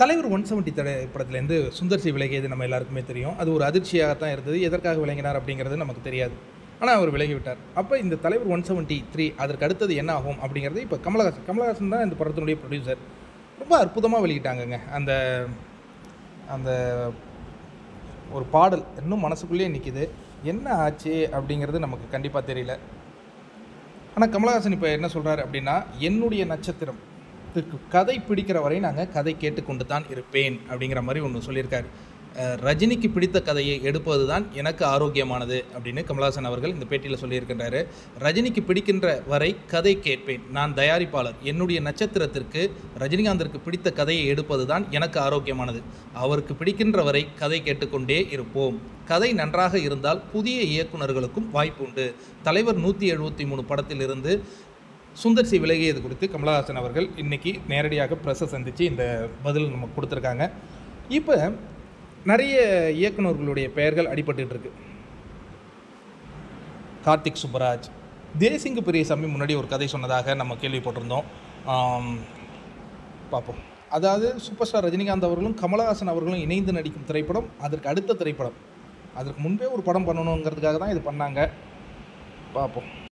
தலைவர் 170 படத்துலேருந்து சுந்தர் சி விலகியது நம்ம எல்லாருக்குமே தெரியும். அது ஒரு அதிர்ச்சியாகத்தான் இருந்தது. எதற்காக விலகினார் அப்படிங்கிறது நமக்கு தெரியாது. ஆனால் அவர் விலகிவிட்டார். அப்போ இந்த தலைவர் 173 அதற்கு அடுத்தது என்ன ஆகும் அப்படிங்கிறது இப்போ கமலஹாசன் தான் இந்த படத்தினுடைய ப்ரொடியூசர். ரொம்ப அற்புதமாக வெளியிட்டாங்கங்க. அந்த அந்த ஒரு பாடல் இன்னும் மனசுக்குள்ளேயே நிற்கிது. என்ன ஆச்சு அப்படிங்கிறது நமக்கு கண்டிப்பாக தெரியல. ஆனால் கமலஹாசன் இப்போ என்ன சொல்கிறார் அப்படின்னா, என்னுடைய நட்சத்திரம் கதை பிடிக்கிற வரை நாங்கள் கதை கேட்டுக்கொண்டு தான் இருப்பேன் அப்படிங்கிற மாதிரி ஒன்று சொல்லியிருக்காரு. ரஜினிக்கு பிடித்த கதையை எடுப்பது தான் எனக்கு ஆரோக்கியமானது அப்படின்னு கமலஹாசன் அவர்கள் இந்த பேட்டியில் சொல்லியிருக்கின்றாரு. ரஜினிக்கு பிடிக்கின்ற வரை கதை கேட்பேன், நான் தயாரிப்பாளர், என்னுடைய நட்சத்திரத்திற்கு ரஜினிகாந்திற்கு பிடித்த கதையை எடுப்பது தான் எனக்கு ஆரோக்கியமானது, அவருக்கு பிடிக்கின்ற வரை கதை கேட்டுக்கொண்டே இருப்போம், கதை நன்றாக இருந்தால் புதிய இயக்குநர்களுக்கும் வாய்ப்பு உண்டு. தலைவர் 173 படத்திலிருந்து சுந்தர் சி விலகியது குறித்து கமலஹாசன் அவர்கள் இன்றைக்கி நேரடியாக ப்ரெஸ்ஸை சந்தித்து இந்த பதில் நமக்கு கொடுத்துருக்காங்க. இப்போ நிறைய இயக்குநர்களுடைய பெயர்கள் அடிபட்டுட்டு இருக்கு. கார்த்திக் சுப்பராஜ், தேசிங்கு பெரியசாமி முன்னாடி ஒரு கதை சொன்னதாக நம்ம கேள்விப்பட்டிருந்தோம். பார்ப்போம். அதாவது சூப்பர் ஸ்டார் ரஜினிகாந்த் அவர்களும் கமலஹாசன் அவர்களும் இணைந்து நடிக்கும் திரைப்படம், அதற்கு அடுத்த திரைப்படம், அதற்கு முன்பே ஒரு படம் பண்ணணுங்கிறதுக்காக தான் இது பண்ணாங்க. பார்ப்போம்.